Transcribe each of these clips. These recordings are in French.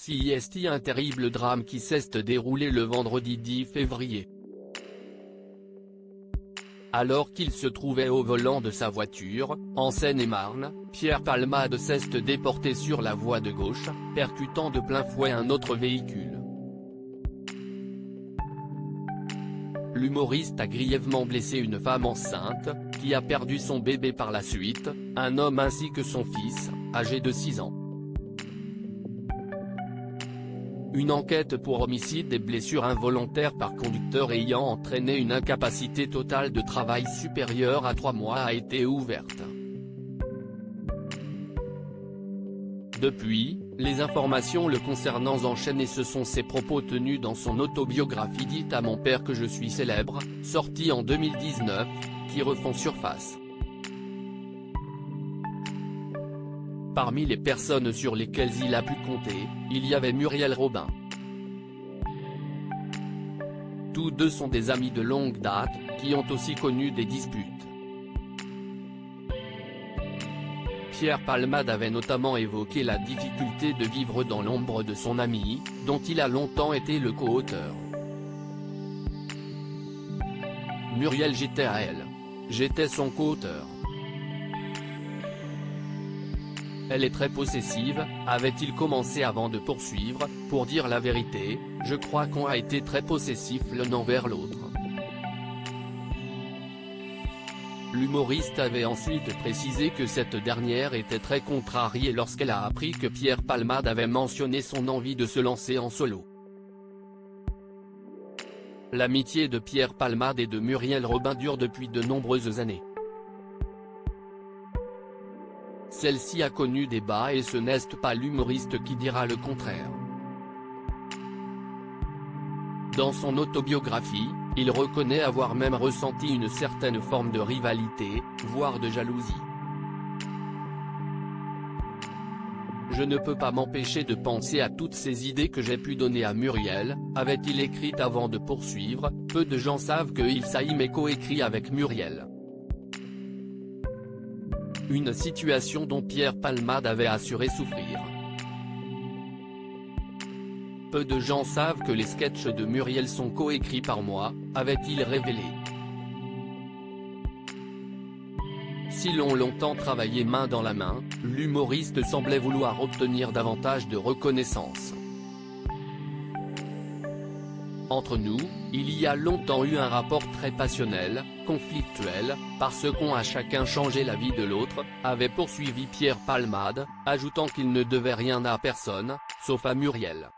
CIST, un terrible drame qui s'est déroulé le vendredi 10 février. Alors qu'il se trouvait au volant de sa voiture, en Seine-et-Marne, Pierre Palmade s'est déporté sur la voie de gauche, percutant de plein fouet un autre véhicule. L'humoriste a grièvement blessé une femme enceinte, qui a perdu son bébé par la suite, un homme ainsi que son fils, âgé de 6 ans. Une enquête pour homicide et blessure involontaire par conducteur ayant entraîné une incapacité totale de travail supérieure à 3 mois a été ouverte. Depuis, les informations le concernant enchaînent et ce sont ses propos tenus dans son autobiographie dite À mon père que je suis célèbre, sortie en 2019, qui refont surface. Parmi les personnes sur lesquelles il a pu compter, il y avait Muriel Robin. Tous deux sont des amis de longue date, qui ont aussi connu des disputes. Pierre Palmade avait notamment évoqué la difficulté de vivre dans l'ombre de son ami, dont il a longtemps été le co-auteur. Muriel: j'étais à elle. J'étais son co-auteur. Elle est très possessive, avait-il commencé avant de poursuivre, pour dire la vérité, je crois qu'on a été très possessifs l'un envers l'autre. L'humoriste avait ensuite précisé que cette dernière était très contrariée lorsqu'elle a appris que Pierre Palmade avait mentionné son envie de se lancer en solo. L'amitié de Pierre Palmade et de Muriel Robin dure depuis de nombreuses années. Celle-ci a connu des bas et ce n'est pas l'humoriste qui dira le contraire. Dans son autobiographie, il reconnaît avoir même ressenti une certaine forme de rivalité, voire de jalousie. Je ne peux pas m'empêcher de penser à toutes ces idées que j'ai pu donner à Muriel, avait-il écrit avant de poursuivre, peu de gens savent que Il Saïm est coécrit avec Muriel. Une situation dont Pierre Palmade avait assuré souffrir. Peu de gens savent que les sketchs de Muriel sont coécrits par moi, avait-il révélé. Si l'on longtemps travaillé main dans la main, l'humoriste semblait vouloir obtenir davantage de reconnaissance. Entre nous, il y a longtemps eu un rapport très passionnel, conflictuel, parce qu'on a chacun changé la vie de l'autre, avait poursuivi Pierre Palmade, ajoutant qu'il ne devait rien à personne, sauf à Muriel.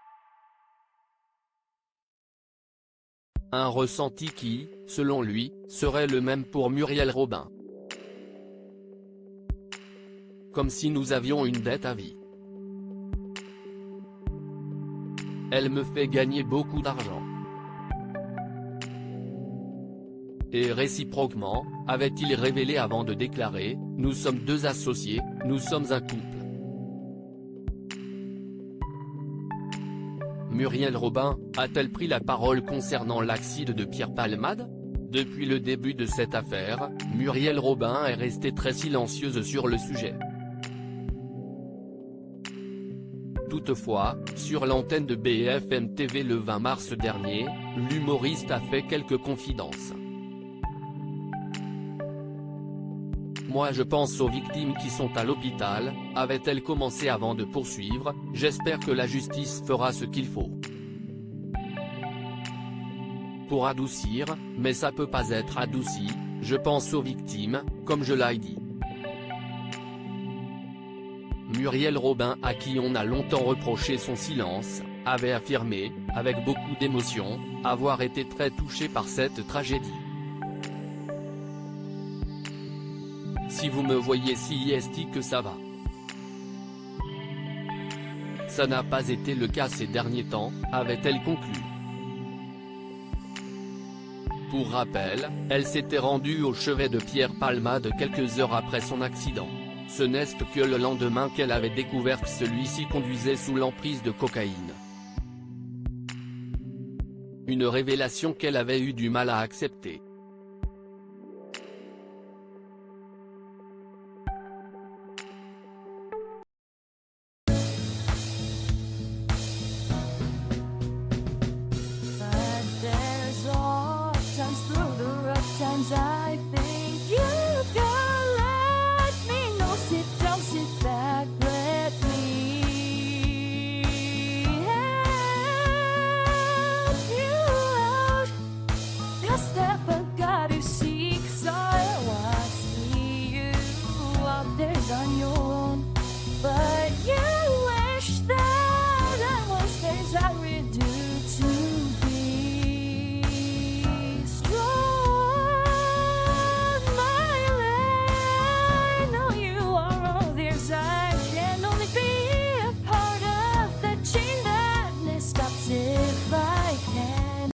Un ressenti qui, selon lui, serait le même pour Muriel Robin. Comme si nous avions une dette à vie. Elle me fait gagner beaucoup d'argent. Et réciproquement, avait-il révélé avant de déclarer, nous sommes deux associés, nous sommes un couple. Muriel Robin, a-t-elle pris la parole concernant l'accident de Pierre Palmade? Depuis le début de cette affaire, Muriel Robin est restée très silencieuse sur le sujet. Toutefois, sur l'antenne de BFM TV le 20 mars dernier, l'humoriste a fait quelques confidences. Moi je pense aux victimes qui sont à l'hôpital, avait-elle commencé avant de poursuivre, j'espère que la justice fera ce qu'il faut. Pour adoucir, mais ça peut pas être adouci, je pense aux victimes, comme je l'ai dit. Muriel Robin, à qui on a longtemps reproché son silence, avait affirmé, avec beaucoup d'émotion, avoir été très touchée par cette tragédie. Si vous me voyez CIST que ça va. Ça n'a pas été le cas ces derniers temps, avait-elle conclu. Pour rappel, elle s'était rendue au chevet de Pierre Palmade quelques heures après son accident. Ce n'est que le lendemain qu'elle avait découvert que celui-ci conduisait sous l'emprise de cocaïne. Une révélation qu'elle avait eu du mal à accepter.